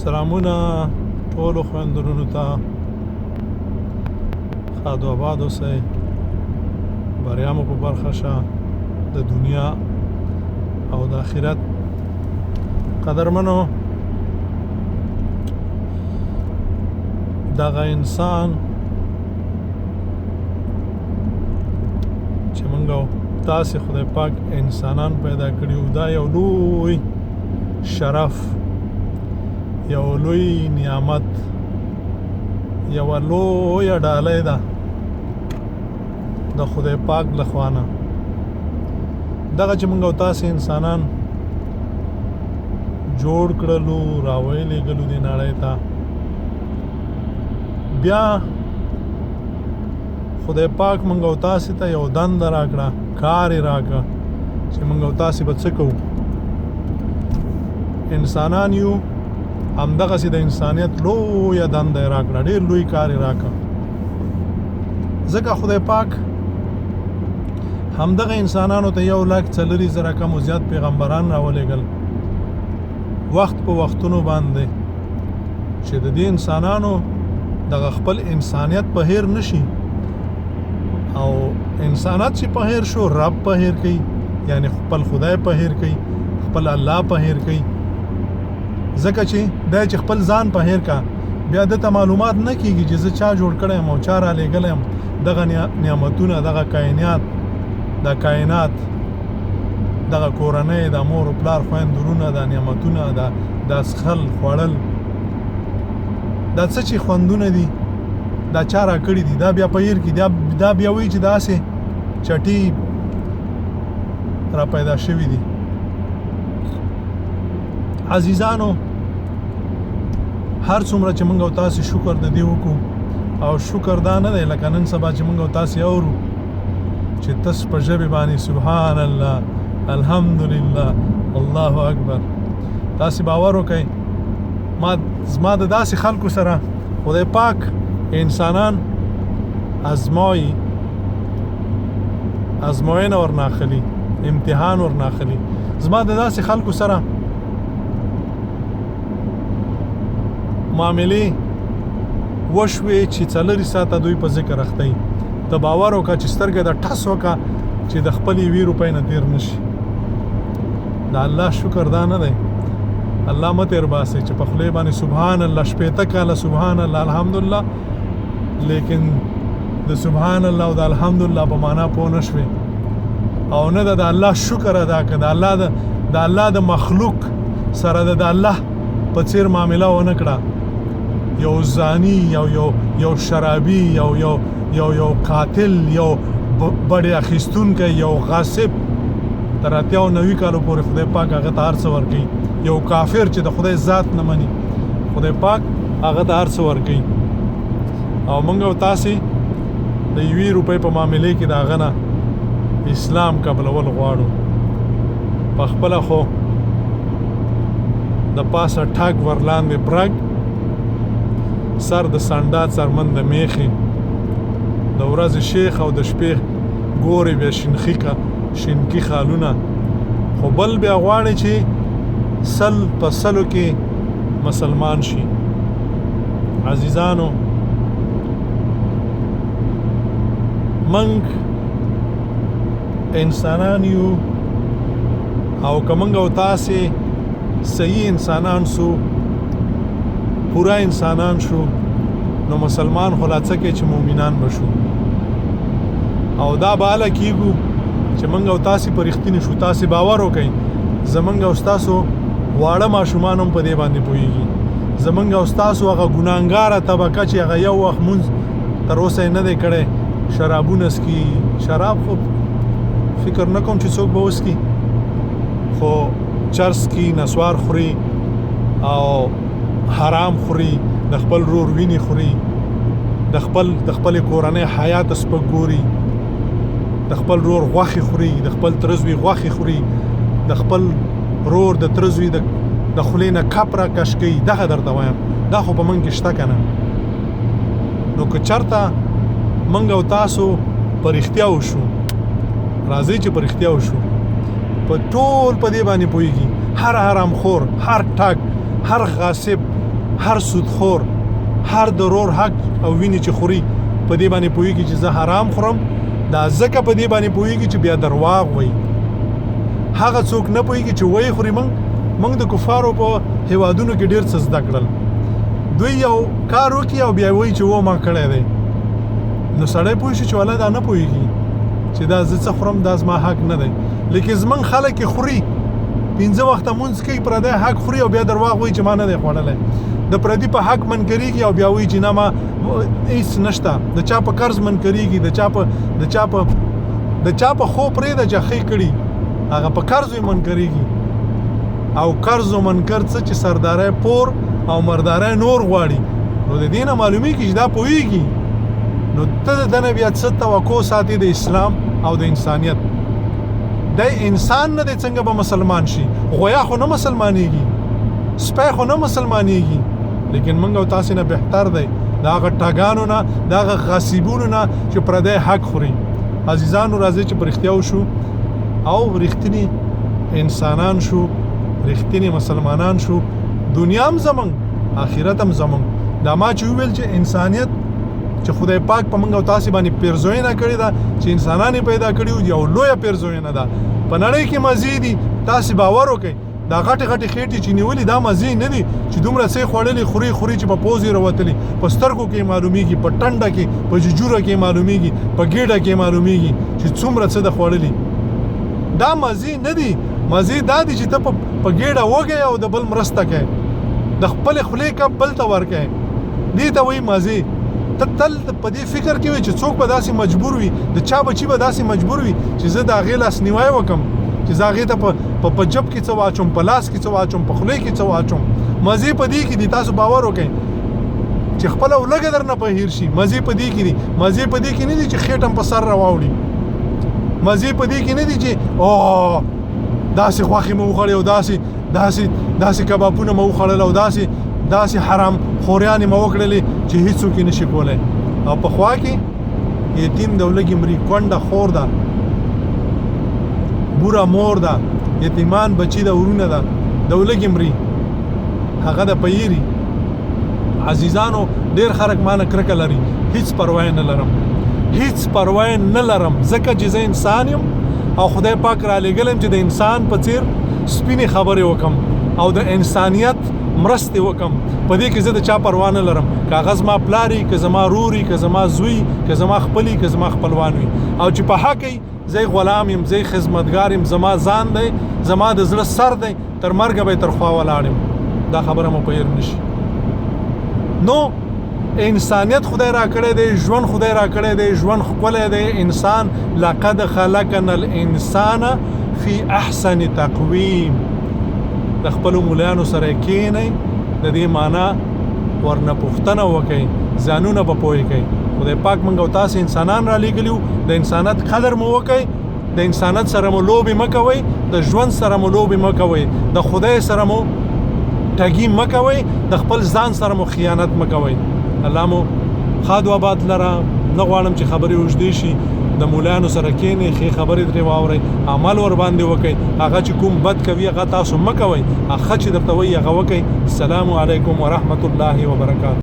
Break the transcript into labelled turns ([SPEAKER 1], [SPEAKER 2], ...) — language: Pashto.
[SPEAKER 1] سلامونه ټولو خویندرونو ته ښاد و آباد اوسئ بریا مو په برخه شه د دنیا او د آخرت قدرمنو دغه انسان چې موږ تاسې خدای پاک انسانان پیدا کړي وو دا یو لوی شرف یو لوی نعمت یو لویه ډالۍ ده د خدای پاک لخوا نه دغه چې موږ او تاسې انسانان جوړ کړلو راویلېږلو دې نړۍ ته بیا خدای پاک موږ او تاسې ته یو دنده راکړه کار یې راکړه چې موږ او تاسې به څه کوو انسانان یو همدغسې د انسانیت لویه دنده یې راکړه ډېر لوی کار یې راکړه ځکه خدای پاک همدغه انسانانو ته 1,40,000 کم او زیات پیغمبران راولېږل وخت په وختونو باندې چې د دې انسانانو دغه خپل انسانیت په هیر نشي او انسانیت چې په هیر شو رب په هیر کوي یعنی خپل خدای په هیر کوي خپل الله په هیر کوي ځکه چې دا چې خپل ځان په هیر کا بیا دته معلومات نه کیږي چې زه چا جوړ کړی یم او چا را لېږلی یم دغه نعمتونه دغه کائنات دغه کورنۍ د مور و پلار خویندرونه د نعمتونه د څښل خوړل دا څه چې خوندونه دي دا چا را کړي دي دا بیا په هیر کې دا بیا وایي چې داسې چټي را پیدا شوي دي عزیزانو هر څومره چې موږ او تاسې شکر د دې وکړو او شکر دا نه دی لکه نن سبا چې موږ او تاسې اورو چې تاسو په ژبې باندې سبحان الله الحمدلله الله اکبر تاسې باور وکئ زما د داسې خلکو سره خدای پاک انسانان ازموینه ورناخلي امتحان ورناخلي زما د داسې خلکو سره معاملې وشوې چې 4 ساعته دوی په ذکر اخته وي ته باور وکړه چې سترګې د ټس وکړه چې د خپلې 2 روپۍ نه تېر نه شي د الله شکر دا نه دی الله مه تېر باسئ چې په خولې باندې سبحان الله 80 کاله سبحان الله الحمدلله لیکن د سبحان الله او د الحمدلله په معنا پوه نه شوې او نه د الله شکر ادا کړه د الله د مخلوق سره د الله په څیر معامله ونه کړه یو زانی یو شرابي یو قاتل یو بڑی اخیستونکی یو غاصب تر 90 کالو پورې خدای پاک هغه ته هر څه ورکوي یو کافر چې د خدای ذات نه مني خدای پاک هغه ته هر څه ورکوي او موږ او تاسې د 1 روپۍ په معاملې کې د هغه نه اسلام قبلول غواړو په خپله خو د پاسه ټاک ورلاندې برګ سر د سنډات سرمن د میخې د ورځې شیخ او د شپې ګورې بیا شینکي خالونه خو بل بیا غواړي چې سل په سلو کې مسلمان شي عزیزانو منګ انسانان یو او که منګ او تاسې صحیح انسانان سو پورا انسانان شو نو مسلمان خلاصه کې چې مؤمنان بشو او دا بالا کیږو چې منګ او تاسې په رښتینې شو تاسې باور وکئ زمونږ او ستاسو واړه ماشومان هم په دې باندې پوهېږي زمونږ او ستاسو هغه ګناهګاره طبقه چې هغه یو وخت مونځ تر اوسه یې نه دی کړی شرابونه څکي شراب خو فکر نه کوم چې څوک به وڅکي خو چرس کی نسوار خوري او حرام خوري د خپل رور ویني خوري د خپل کورنۍ حیات سپک ګوري د خپل رور غوښې خوري د خپل ترزوی غوښې خوري د خپل رور د ترزوی د خولې نه کپ را کش کوي دغه درته وایم دا خو په موږ کې شته که نه نو که چېرته موږ او تاسو په رښتیا وشو راځئ چې په رښتیا وشو په ټول په دې باندې پوهېږي هر حرامخور هر ټاک هر غاصب هر سودخور، هر ضرور حق او ویني چې خوري په دې باندې پوهیږي چې زه حرام خورم، دا ځکه په دې باندې پوهیږي چې بیا درواغ وایي. هغه څوک نه پوهیږي چې وایي خوري. موږ د کفارو په هیوادونو کې ډېر څه زده کړل. دوی یو کار وکړي او بیا وایي چې و ما کړی دی، نو سړی پوه شي چې والا دا نه پوهیږي چې دا زه څه خورم، دا زما حق نه دی. لیکن زمونږ خلک یې خوري، 5 وخته مونځ کوي، پردی حق خوري او بیا درواغ وایي چې ما نه دی خوړلی. د پردي په حق منکرېږي او بیا وایي چې نه ما هېڅ نشته. د چا په قرض منکرېږي، د چا په خو پرېږده چې ښې کړي، هغه په قرض یې منکرېږي. او قرض و منکر څه چې سرداری پور او مرداری نور غواړي. نو د دې نه معلومیږي چې دا پوهېږي. نو ته د ده نه بیا څه توقع ساتي د اسلام او د انسانیت؟ دی انسان نه دی، څنګه به مسلمان شي؟ غویا خو نه مسلمانېږي، سپی خو نه مسلمانېږي. لیکن موږ او تاسې نه بهتر دی د هغه ټاګانو نه، د هغه غاصبونو نه چې پردی حق خوري. عزیزانو راځئ چې په رښتیا وشو او رښتیني انسانان شو، رښتینی مسلمانان شو. دنیا هم زمونږ، آخرت هم زمونږ. دا ما چې وویل چې انسانیت چې خدای پاک په موږ او تاسې باندې پیرزوینه کړې ده، چې انسانان پیدا کړي وو، یو لویه پیرزوینه ده. په نړۍ کې مزې دي، تاسې باور وکړئ. دا غټې غټې خېټې چې نیولي دا مزې نه دي چې دومره څه خوړلې خوري چې په پوزې راوتلي، په سترګو کې معلومیږي، په ټنډه کې، په ججوره کې معلومیږي، په ګېډه کې معلومیږي چې څومره څه د خوړلي. دا مزې نه دي. مزې دا دي چې ته په ګېډه وږی او د بل مرسته کوې، د خپلې خولې کپ بل ته ورکوې. دې ته وایي مزې. ته تل په دې فکر کې وي چې څوک به داسې مجبور وي، د چا بچي به داسې مجبور وي چې زه د هغې لاسنیوی وکړم، چې زه هغې ته په جب کې څه واچوم، په لاس کې څه واچوم، په خولې کې څه واچوم. مزې په دې کې دي. تاسو باور وکړئ چې خپله ولږه در نه په هیر شي. مزې په دې کې دي. مزې په دې کې نه دي چې خېټم په سر راواوړي. مزې په دې کې نه دي چې داسې غوښې مو وخوړې او داسې کبابونه مو وخوړل او داسې حرام خوریانې مو وکړلې چې هیڅوک یې نشي کولی. او په خوا کې یتیم د ولږې مري، کونډه خور ده، بوره مور ده، یتیمان بچي ده، ورونه ده، د ولږې مري، هغه د پیري. عزیزانو ډېر خلک ما نه کرکه لري. هیڅ پروا نه لرم، هیڅ پروا نه لرم، ځکه چې زه انسان یم او خدای پاک را لېږلی چې د انسان په څېر سپینې خبرې وکم او د انسانیت مرستې وکم. په دې کې زه د چا پروا نه لرم، که هغه زما پلار وي، که زما رور وي، که زما زوی، که زما خپلي، که زما خپلوان وي. او چې په حق یې زه غلام یم، زه خدمتګار یم، زما ځان دی، زما د زړه سر دی، تر مرګه به یې تر خوا ولاړ یم. دا خبره مو په هیر نشي. نو انسانیت خدای را کړی دی، ژوند خدای را کړی دی، ژوند ښکلی دی. انسان لقد خلقنا الانسان فی احسن تقویم. د خپلو ملایانو سره کښېنئ، د دې معنا ورنه پوښتنه وکئ، ځانونه به پوه کئ. خدای پاک موږ او تاسې انسانان را لېږلي وو. د انسانیت قدر مو وکئ، د انسانیت سره مو لوبې مه کوئ، د ژوند سره مو لوبې مه کوئ، د خدای سره مو ټګي مه کوئ، د خپل ځان سره مو خیانت مه کوئ. الله مو ښاد و آباد لره. نه غواړم چې خبرې اوږدې شي. د مولانو سره کښېنئ، ښې خبرې ترې واورئ، عمل ورباندې وکئ. هغه چې کوم بد کوي هغه تاسو مه کوئ، هغه چې درته وایي هغه وکئ. السلام علیکم ورحمة الله وبرکاته.